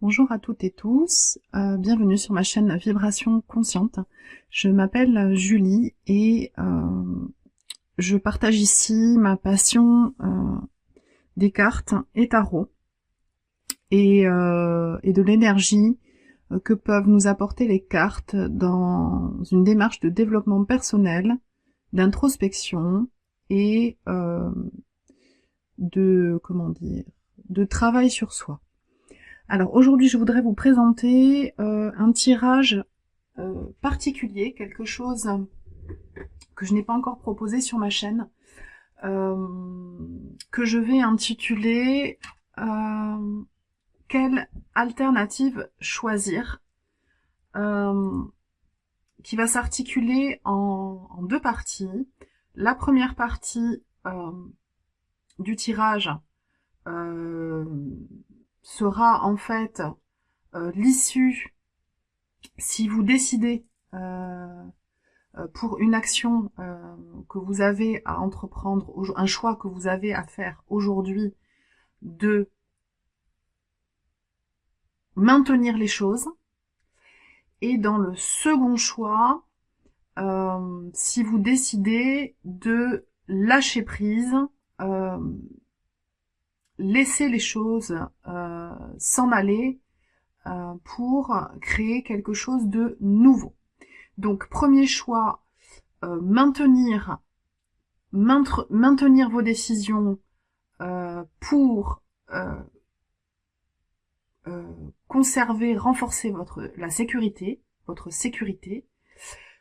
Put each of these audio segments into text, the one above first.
Bonjour à toutes et tous, bienvenue sur ma chaîne Vibration Consciente. Je m'appelle Julie et je partage ici ma passion des cartes et tarot et de l'énergie que peuvent nous apporter les cartes dans une démarche de développement personnel, d'introspection et de travail sur soi. Alors aujourd'hui, je voudrais vous présenter un tirage particulier, quelque chose que je n'ai pas encore proposé sur ma chaîne, que je vais intituler quelle alternative choisir, qui va s'articuler en deux parties. La première partie du tirage sera en fait l'issue, si vous décidez pour une action que vous avez à entreprendre, un choix que vous avez à faire aujourd'hui, de maintenir les choses. Et dans le second choix, si vous décidez de lâcher prise, laisser les choses s'en aller pour créer quelque chose de nouveau. Donc premier choix, maintenir vos décisions pour conserver, renforcer votre sécurité.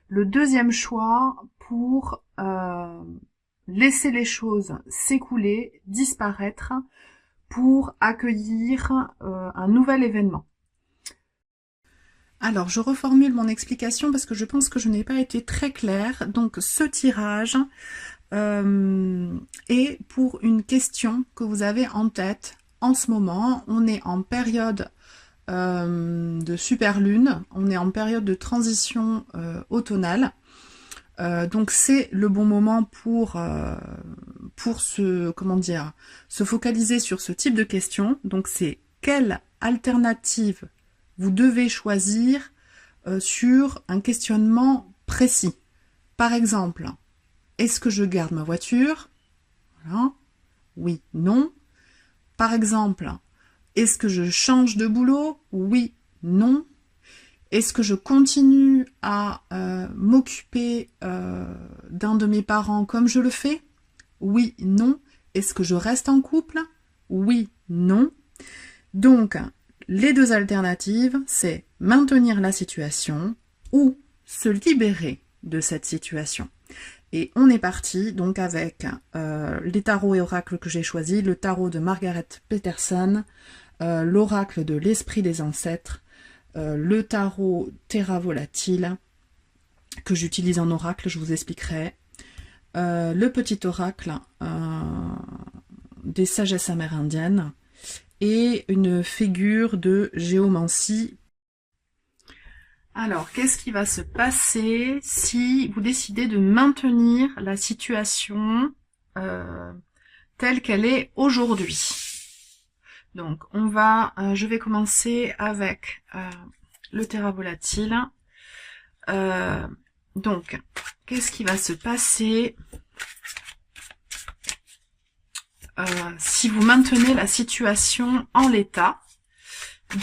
Le deuxième choix, pour laisser les choses s'écouler, disparaître, pour accueillir un nouvel événement. Alors, je reformule mon explication parce que je pense que je n'ai pas été très claire. Donc, ce tirage est pour une question que vous avez en tête en ce moment. On est en période de superlune, on est en période de transition automnale. Donc c'est le bon moment pour se focaliser sur ce type de questions. Donc c'est quelle alternative vous devez choisir sur un questionnement précis. Par exemple, est-ce que je garde ma voiture? Voilà. Oui, non. Par exemple, est-ce que je change de boulot? Oui, non. Est-ce que je continue à m'occuper d'un de mes parents comme je le fais? Oui, non. Est-ce que je reste en couple? Oui, non. Donc, les deux alternatives, c'est maintenir la situation ou se libérer de cette situation. Et on est parti donc avec les tarots et oracles que j'ai choisis, le tarot de Margaret Peterson, l'oracle de l'esprit des ancêtres, le tarot Terra Volatile, que j'utilise en oracle, je vous expliquerai, le petit oracle des sagesses amérindiennes, et une figure de géomancie. Alors, qu'est-ce qui va se passer si vous décidez de maintenir la situation telle qu'elle est aujourd'hui? Donc, je vais commencer avec le Terra Volatile. Donc, qu'est-ce qui va se passer si vous maintenez la situation en l'état?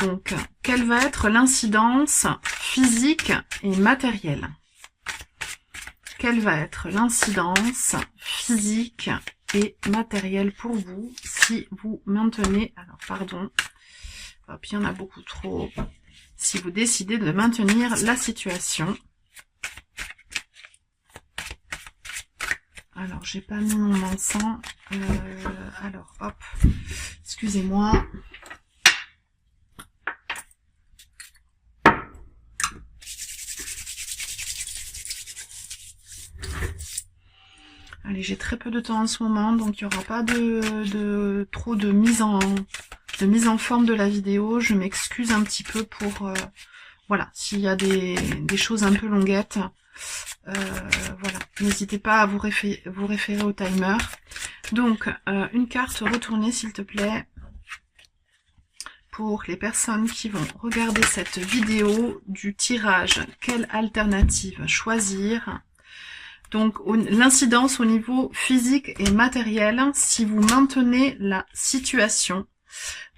Donc, quelle va être l'incidence physique et matérielle? Quelle va être l'incidence physique et matérielle pour vous si vous maintenez... Alors, pardon. Hop, il y en a beaucoup trop. Si vous décidez de maintenir la situation. Alors, j'ai pas mis mon encens. Alors, hop. Excusez-moi. Allez, j'ai très peu de temps en ce moment, donc il n'y aura pas trop de mise en forme de la vidéo. Je m'excuse un petit peu pour voilà, s'il y a des choses un peu longuettes. Voilà, n'hésitez pas à vous référer au timer. Donc, une carte retournée, s'il te plaît, pour les personnes qui vont regarder cette vidéo du tirage. Quelle alternative choisir? Donc l'incidence au niveau physique et matériel, si vous maintenez la situation,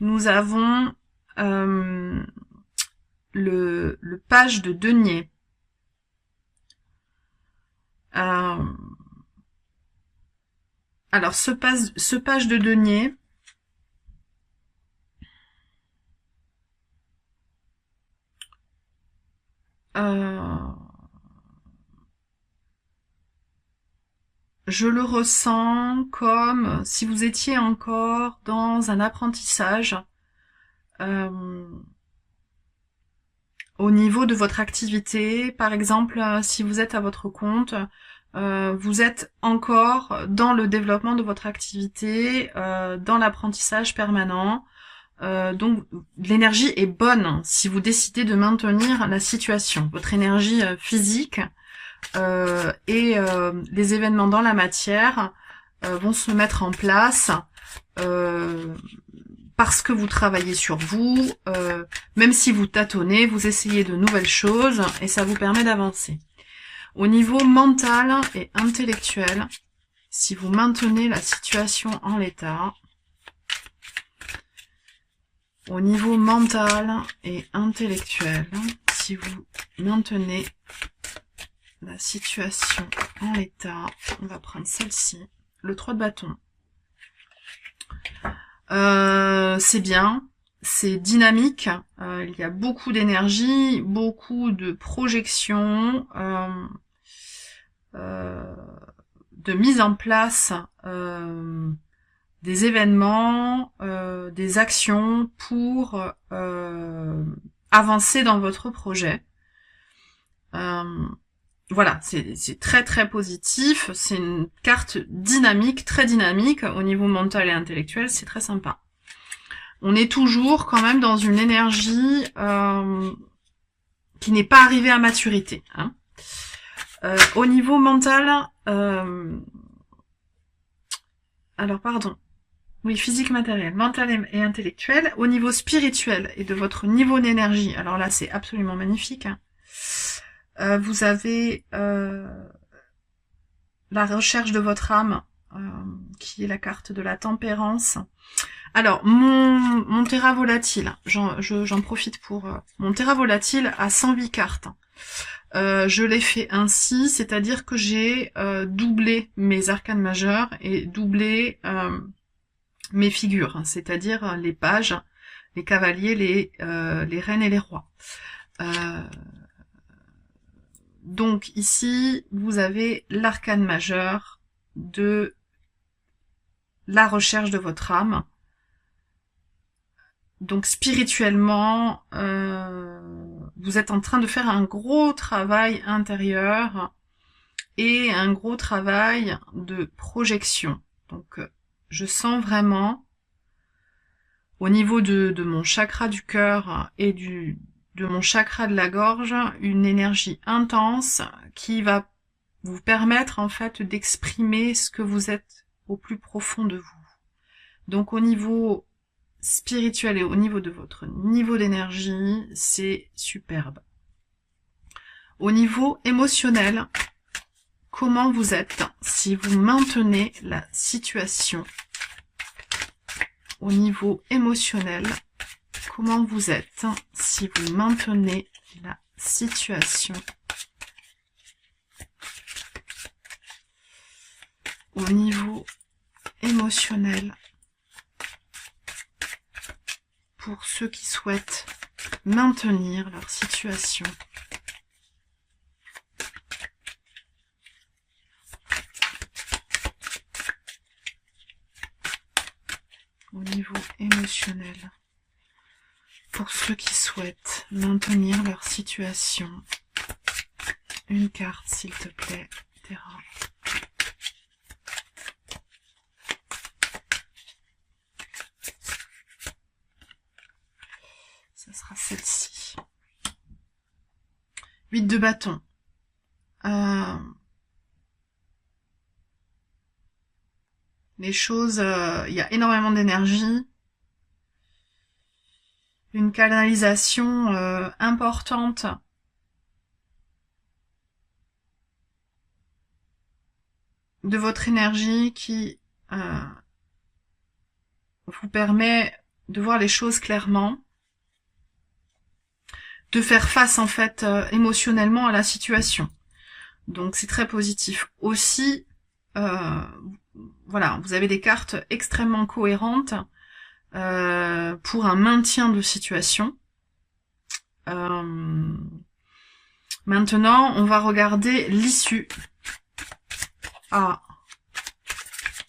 nous avons le page de denier. Alors ce page de denier, je le ressens comme si vous étiez encore dans un apprentissage au niveau de votre activité. Par exemple, si vous êtes à votre compte, vous êtes encore dans le développement de votre activité, dans l'apprentissage permanent. Donc l'énergie est bonne si vous décidez de maintenir la situation. Votre énergie physique et les événements dans la matière vont se mettre en place parce que vous travaillez sur vous, même si vous tâtonnez, vous essayez de nouvelles choses et ça vous permet d'avancer. Au niveau mental et intellectuel, si vous maintenez la situation en l'état, au niveau mental et intellectuel, si vous maintenez la situation en l'état, on va prendre celle-ci, le 3 de bâton. C'est bien, c'est dynamique, il y a beaucoup d'énergie, beaucoup de projections, de mise en place des événements, des actions pour avancer dans votre projet. Voilà, c'est très très positif, c'est une carte dynamique, très dynamique, au niveau mental et intellectuel, c'est très sympa. On est toujours quand même dans une énergie qui n'est pas arrivée à maturité. Hein. Au niveau mental, alors pardon, oui, physique, matériel, mental et intellectuel. Au niveau spirituel et de votre niveau d'énergie, alors là c'est absolument magnifique, hein. Vous avez la recherche de votre âme, qui est la carte de la tempérance. Alors, mon terra volatile, j'en profite pour... mon terra volatile a 108 cartes. Je l'ai fait ainsi, c'est-à-dire que j'ai doublé mes arcanes majeures et doublé mes figures, hein, c'est-à-dire les pages, les cavaliers, les reines et les rois. Donc ici, vous avez l'arcane majeur de la recherche de votre âme. Donc spirituellement, vous êtes en train de faire un gros travail intérieur et un gros travail de projection. Donc je sens vraiment au niveau de mon chakra du cœur et de mon chakra de la gorge, une énergie intense qui va vous permettre en fait d'exprimer ce que vous êtes au plus profond de vous. Donc au niveau spirituel et au niveau de votre niveau d'énergie, c'est superbe. Au niveau émotionnel, comment vous êtes si vous maintenez la situation? Au niveau émotionnel, comment vous êtes si vous maintenez la situation? Au niveau émotionnel, pour ceux qui souhaitent maintenir leur situation. Au niveau émotionnel, pour ceux qui souhaitent maintenir leur situation. Une carte, s'il te plaît, Terra. Ça sera celle-ci. 8 de bâton. Les choses, il y a énormément d'énergie. une canalisation importante de votre énergie qui vous permet de voir les choses clairement, de faire face en fait émotionnellement à la situation. Donc c'est très positif. Aussi, voilà, vous avez des cartes extrêmement cohérentes pour un maintien de situation. Maintenant, on va regarder l'issue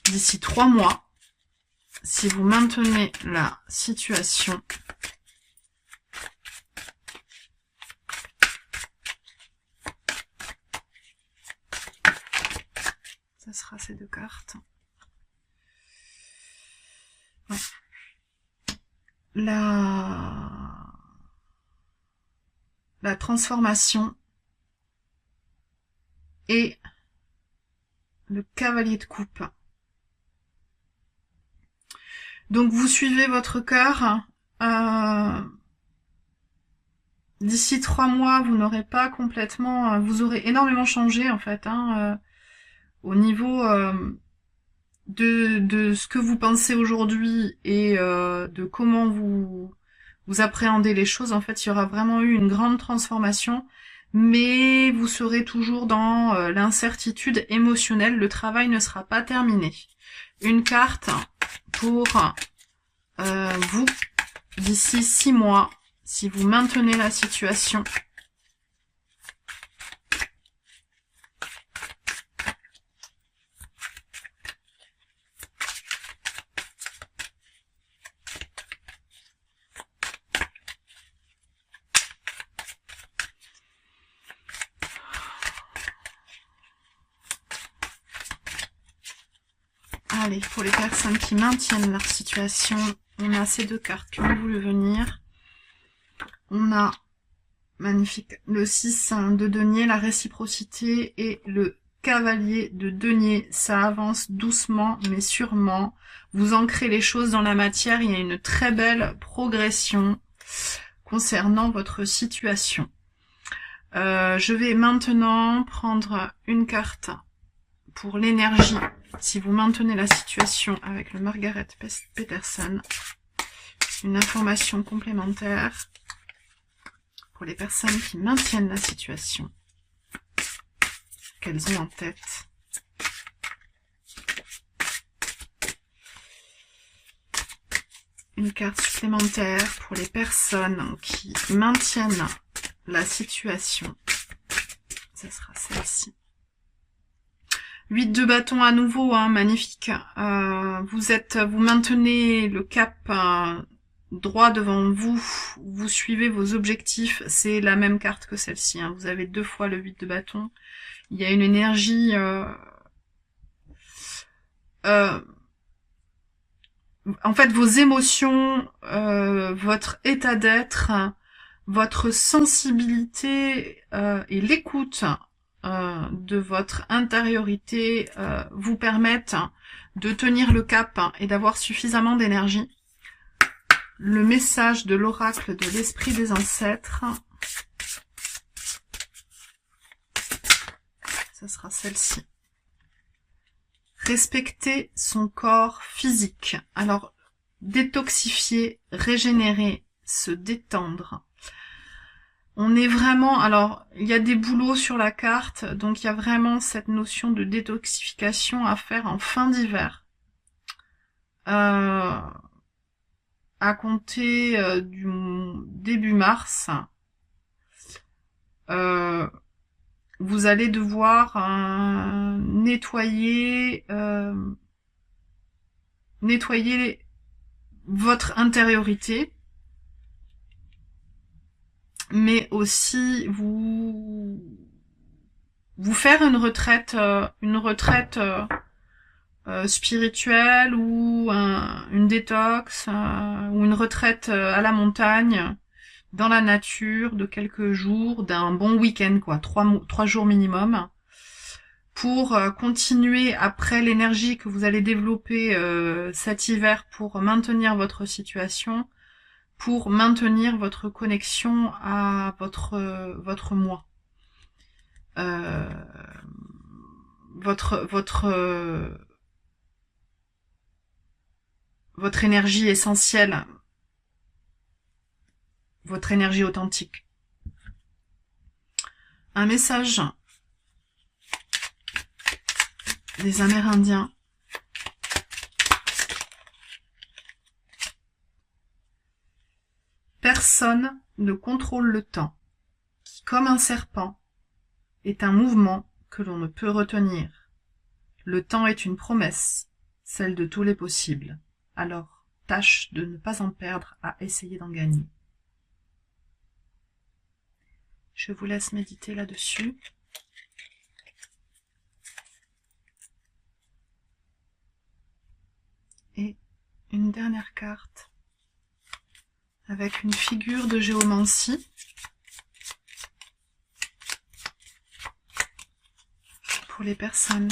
d'ici 3 mois. Si vous maintenez la situation, ça sera ces 2 cartes. Ouais. La transformation et le cavalier de coupe. Donc vous suivez votre cœur. D'ici 3 mois, vous n'aurez pas complètement... vous aurez énormément changé en fait, au niveau de ce que vous pensez aujourd'hui et de comment vous appréhendez les choses. En fait, il y aura vraiment eu une grande transformation, mais vous serez toujours dans l'incertitude émotionnelle. Le travail ne sera pas terminé. Une carte pour vous d'ici 6 mois, si vous maintenez la situation. Allez, pour les personnes qui maintiennent leur situation, on a ces 2 cartes qui ont voulu venir. On a, magnifique, le 6 de denier, la réciprocité, et le cavalier de denier. Ça avance doucement mais sûrement. Vous ancrez les choses dans la matière. Il y a une très belle progression concernant votre situation. Je vais maintenant prendre une carte pour l'énergie, si vous maintenez la situation avec le Margaret Peterson. Une information complémentaire pour les personnes qui maintiennent la situation qu'elles ont en tête. Une carte supplémentaire pour les personnes qui maintiennent la situation. Ça sera celle-ci. 8 de bâton à nouveau, magnifique. Vous maintenez le cap droit devant vous. Vous suivez vos objectifs. C'est la même carte que celle-ci. Vous avez 2 fois le 8 de bâton. Il y a une énergie... en fait, vos émotions, votre état d'être, votre sensibilité et l'écoute de votre intériorité vous permettent de tenir le cap et d'avoir suffisamment d'énergie. Le message de l'oracle de l'esprit des ancêtres, ça sera celle-ci. Respecter son corps physique. Alors, détoxifier, régénérer, se détendre. On est vraiment... Alors, il y a des boulots sur la carte, donc il y a vraiment cette notion de détoxification à faire en fin d'hiver. À compter du début mars, vous allez devoir nettoyer votre intériorité, mais aussi vous faire une retraite spirituelle ou une détox ou une retraite à la montagne, dans la nature, de quelques jours, d'un bon week-end, quoi, 3 jours minimum, pour continuer après l'énergie que vous allez développer cet hiver pour maintenir votre situation, pour maintenir votre connexion à votre moi. Votre énergie essentielle, votre énergie authentique. Un message des Amérindiens. Personne ne contrôle le temps, qui, comme un serpent, est un mouvement que l'on ne peut retenir. Le temps est une promesse, celle de tous les possibles. Alors, tâche de ne pas en perdre à essayer d'en gagner. Je vous laisse méditer là-dessus. Et une dernière carte avec une figure de géomancie. Pour les personnes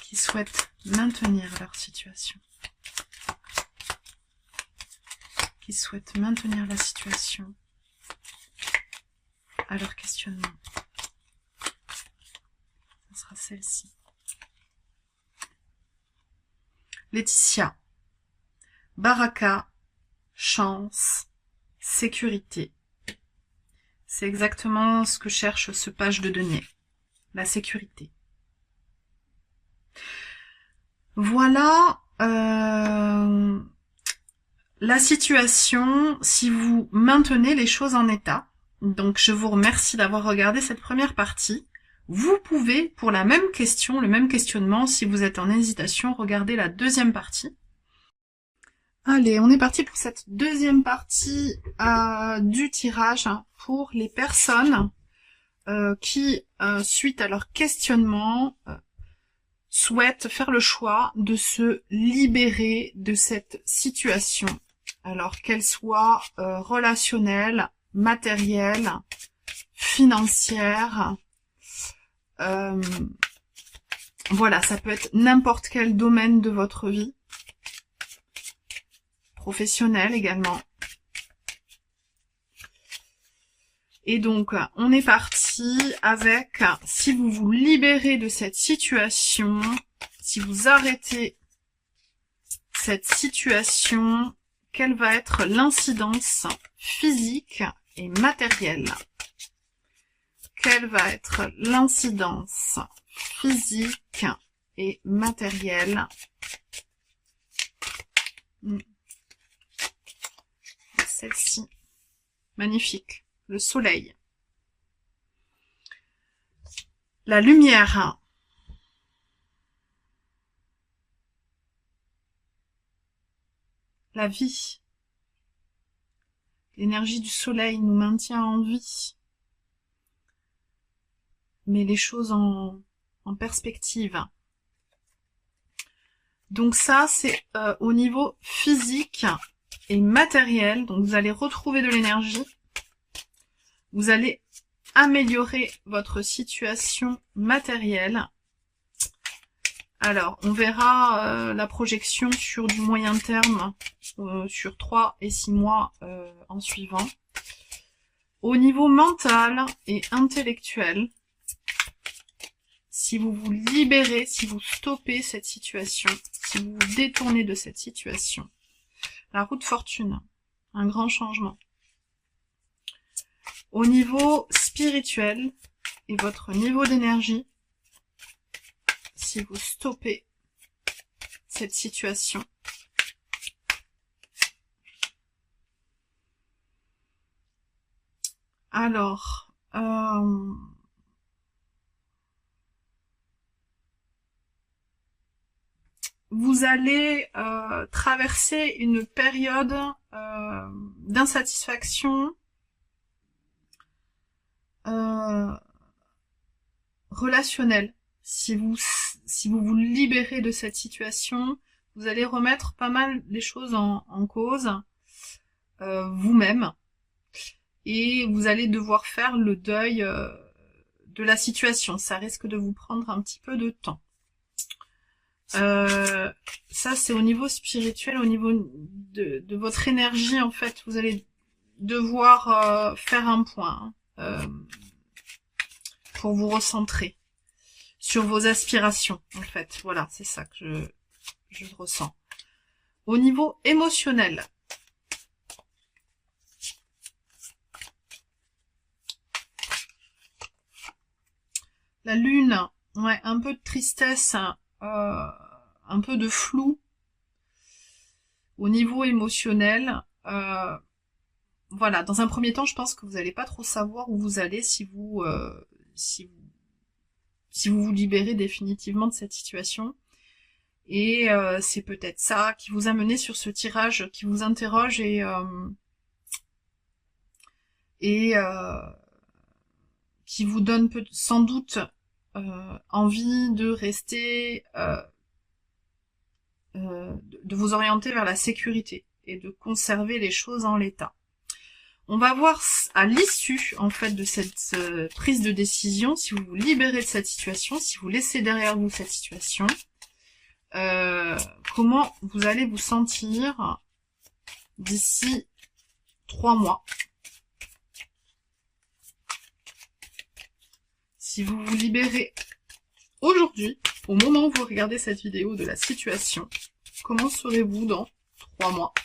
qui souhaitent maintenir leur situation. Qui souhaitent maintenir la situation à leur questionnement. Ce sera celle-ci. Laetitia. Baraka, chance, sécurité. C'est exactement ce que cherche ce page de denier. La sécurité. Voilà la situation si vous maintenez les choses en état. Donc je vous remercie d'avoir regardé cette première partie. Vous pouvez, pour la même question, le même questionnement, si vous êtes en hésitation, regarder la deuxième partie. Allez, on est parti pour cette deuxième partie du tirage pour les personnes qui, suite à leur questionnement, souhaitent faire le choix de se libérer de cette situation. Alors qu'elle soit relationnelle, matérielle, financière, voilà, ça peut être n'importe quel domaine de votre vie, professionnel également. Et donc, on est parti avec, si vous vous libérez de cette situation, si vous arrêtez cette situation, quelle va être l'incidence physique et matérielle? Quelle va être l'incidence physique et matérielle? Celle-ci, magnifique. Le soleil. La lumière. La vie. L'énergie du soleil nous maintient en vie. Mais les choses en perspective. Donc ça, c'est au niveau physique et matériel. Donc vous allez retrouver de l'énergie. Vous allez améliorer votre situation matérielle. Alors, on verra la projection sur du moyen terme, sur 3 et 6 mois en suivant. Au niveau mental et intellectuel, si vous vous libérez, si vous stoppez cette situation, si vous vous détournez de cette situation, la roue de fortune, un grand changement. Au niveau spirituel et votre niveau d'énergie, si vous stoppez cette situation, alors, vous allez traverser une période d'insatisfaction relationnelle. Si vous vous libérez de cette situation, vous allez remettre pas mal les choses en cause vous-même, et vous allez devoir faire le deuil de la situation. Ça risque de vous prendre un petit peu de temps. Ça, c'est au niveau spirituel, au niveau de votre énergie, en fait. Vous allez devoir faire un point pour vous recentrer sur vos aspirations, en fait. Voilà, c'est ça que je ressens. Au niveau émotionnel, la lune, ouais, un peu de tristesse, un peu de flou. Au niveau émotionnel, voilà, dans un premier temps, je pense que vous n'allez pas trop savoir où vous allez si vous vous libérez définitivement de cette situation. Et c'est peut-être ça qui vous a mené sur ce tirage, qui vous interroge et qui vous donne sans doute envie de rester, de vous orienter vers la sécurité et de conserver les choses en l'état. On va voir à l'issue, en fait, de cette prise de décision, si vous vous libérez de cette situation, si vous laissez derrière vous cette situation, comment vous allez vous sentir d'ici 3 mois. Si vous vous libérez aujourd'hui, au moment où vous regardez cette vidéo, de la situation, comment serez-vous dans 3 mois?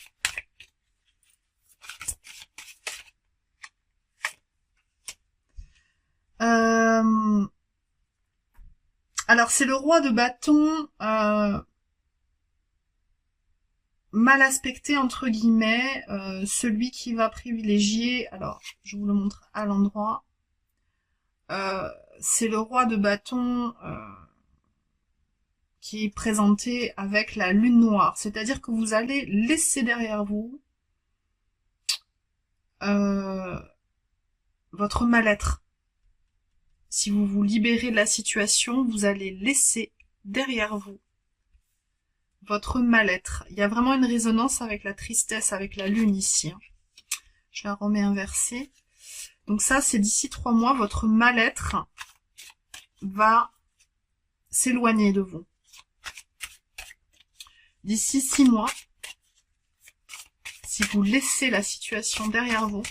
Alors c'est le roi de bâton mal aspecté entre guillemets, celui qui va privilégier, alors je vous le montre à l'endroit, c'est le roi de bâton qui est présenté avec la lune noire, c'est-à-dire que vous allez laisser derrière vous votre mal-être. Si vous vous libérez de la situation, vous allez laisser derrière vous votre mal-être. Il y a vraiment une résonance avec la tristesse, avec la lune ici. Je la remets inversée. Donc ça, c'est d'ici 3 mois, votre mal-être va s'éloigner de vous. D'ici 6 mois, si vous laissez la situation derrière vous,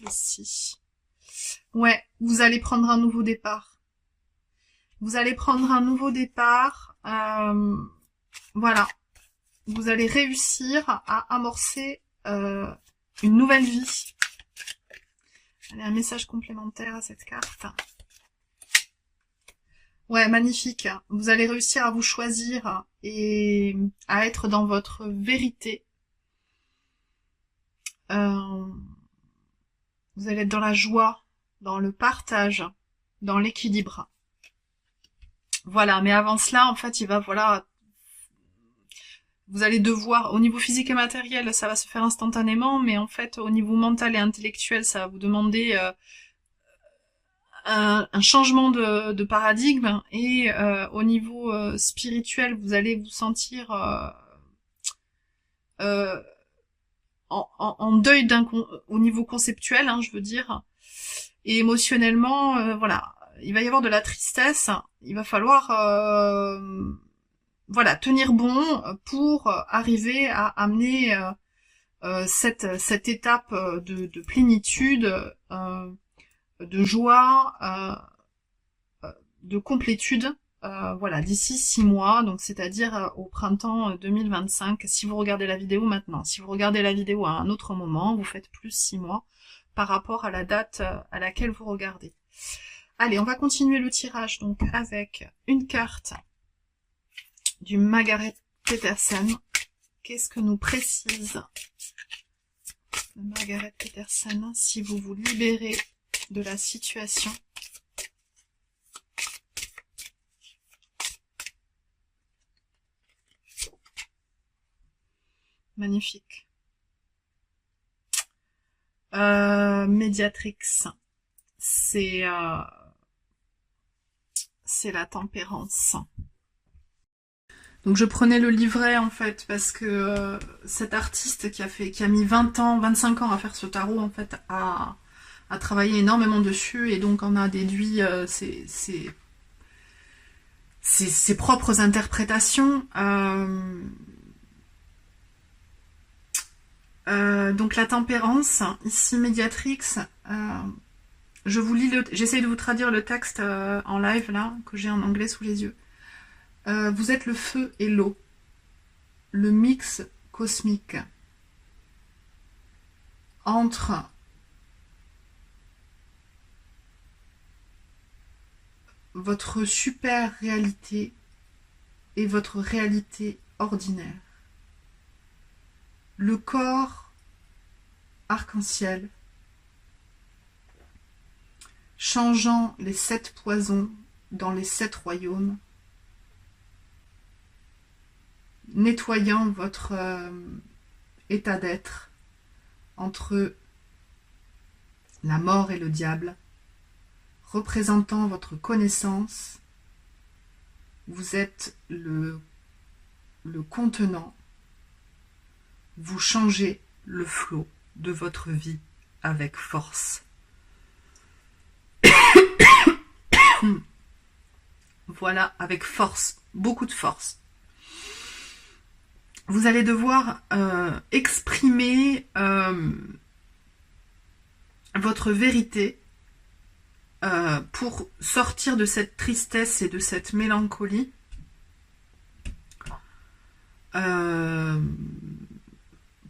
ici. Ouais, vous allez prendre un nouveau départ. Vous allez prendre un nouveau départ. Voilà. Vous allez réussir à amorcer une nouvelle vie. Allez, un message complémentaire à cette carte. Ouais, magnifique. Vous allez réussir à vous choisir et à être dans votre vérité. Vous allez être dans la joie, dans le partage, dans l'équilibre. Voilà, mais avant cela, en fait, voilà, vous allez devoir, au niveau physique et matériel, ça va se faire instantanément, mais en fait, au niveau mental et intellectuel, ça va vous demander un changement de paradigme, et au niveau spirituel, vous allez vous sentir en deuil au niveau conceptuel, je veux dire, et émotionnellement, voilà, il va y avoir de la tristesse, il va falloir voilà, tenir bon pour arriver à amener cette étape de plénitude, de joie, de complétude, voilà, d'ici 6 mois, donc c'est-à-dire au printemps 2025, si vous regardez la vidéo maintenant. Si vous regardez la vidéo à un autre moment, vous faites plus 6 mois par rapport à la date à laquelle vous regardez. Allez, on va continuer le tirage donc avec une carte du Margaret Peterson. Qu'est-ce que nous précise Margaret Peterson si vous vous libérez de la situation? Magnifique. Médiatrix, c'est la tempérance. Donc je prenais le livret en fait parce que cet artiste qui a mis 20 ans, 25 ans à faire ce tarot en fait a travaillé énormément dessus et donc on a déduit ses propres interprétations. Donc la tempérance, ici médiatrix, je vous lis j'essaie de vous traduire le texte en live là, que j'ai en anglais sous les yeux. Vous êtes le feu et l'eau, le mix cosmique entre votre super réalité et votre réalité ordinaire. Le corps arc-en-ciel, changeant les 7 poisons dans les 7 royaumes, nettoyant votre état d'être entre la mort et le diable, représentant votre connaissance. Vous êtes le contenant. Vous changez le flot de votre vie avec force. Voilà, avec force, beaucoup de force. Vous allez devoir exprimer votre vérité pour sortir de cette tristesse et de cette mélancolie.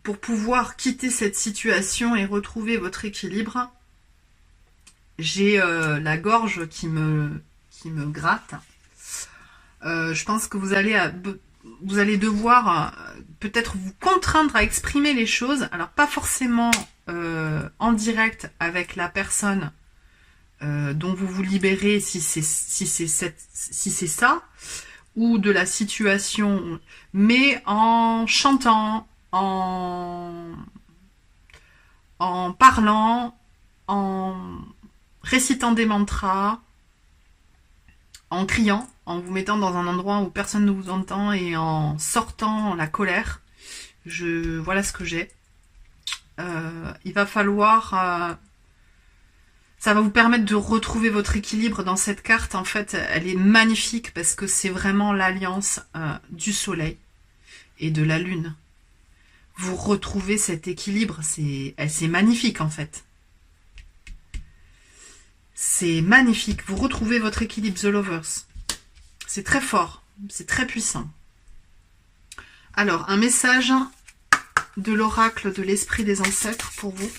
Pour pouvoir quitter cette situation et retrouver votre équilibre. J'ai la gorge qui me gratte. Je pense que vous allez devoir peut-être vous contraindre à exprimer les choses. Alors pas forcément en direct avec la personne dont vous vous libérez si c'est ça, ou de la situation, mais en chantant, en parlant, en récitant des mantras, en criant, en vous mettant dans un endroit où personne ne vous entend et en sortant la colère. Voilà ce que j'ai. Il va falloir... ça va vous permettre de retrouver votre équilibre dans cette carte. En fait, elle est magnifique parce que c'est vraiment l'alliance du soleil et de la lune. Vous retrouvez cet équilibre, c'est magnifique en fait. C'est magnifique, vous retrouvez votre équilibre, The Lovers. C'est très fort, c'est très puissant. Alors, un message de l'oracle de l'esprit des ancêtres pour vous.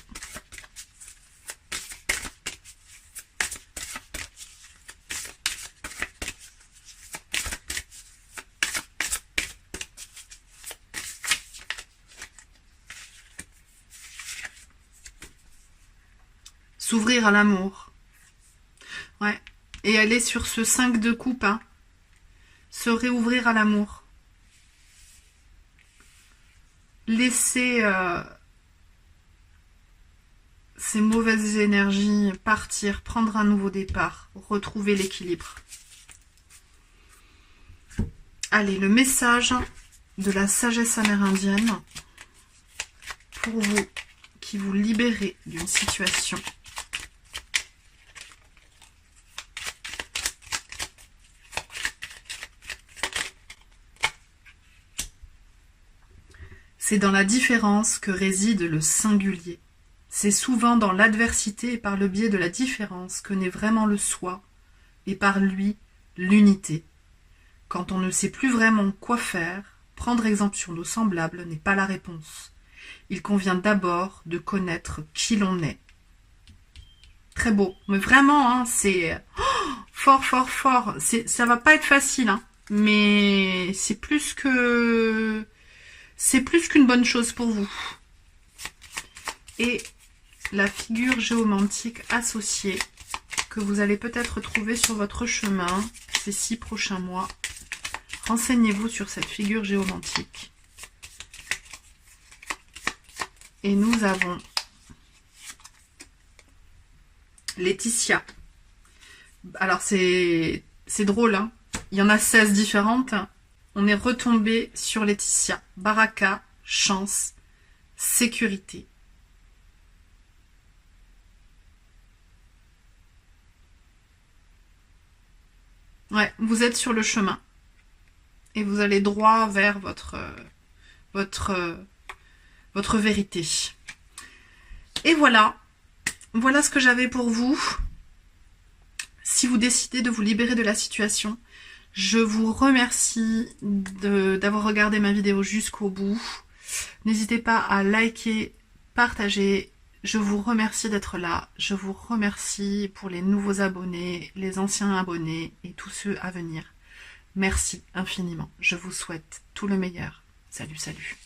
S'ouvrir à l'amour. Ouais. Et aller sur ce 5 de coupe. Hein. Se réouvrir à l'amour. Laisser ces mauvaises énergies partir, prendre un nouveau départ, retrouver l'équilibre. Allez, le message de la sagesse amérindienne pour vous qui vous libérez d'une situation. C'est dans la différence que réside le singulier. C'est souvent dans l'adversité et par le biais de la différence que naît vraiment le soi, et par lui, l'unité. Quand on ne sait plus vraiment quoi faire, prendre exemple sur nos semblables n'est pas la réponse. Il convient d'abord de connaître qui l'on est. Très beau, mais vraiment, hein, c'est fort, fort, fort. Ça va pas être facile, hein, mais c'est plus qu'une bonne chose pour vous. Et la figure géomantique associée que vous allez peut-être trouver sur votre chemin ces 6 prochains mois. Renseignez-vous sur cette figure géomantique. Et nous avons Laetitia. Alors c'est drôle, hein. Il y en a 16 différentes. On est retombé sur Laetitia. Baraka, chance, sécurité. Ouais, vous êtes sur le chemin. et vous allez droit vers votre vérité. Et voilà, voilà ce que j'avais pour vous. Si vous décidez de vous libérer de la situation, je vous remercie d'avoir regardé ma vidéo jusqu'au bout. N'hésitez pas à liker, partager. Je vous remercie d'être là. Je vous remercie pour les nouveaux abonnés, les anciens abonnés et tous ceux à venir. Merci infiniment. Je vous souhaite tout le meilleur. Salut, salut.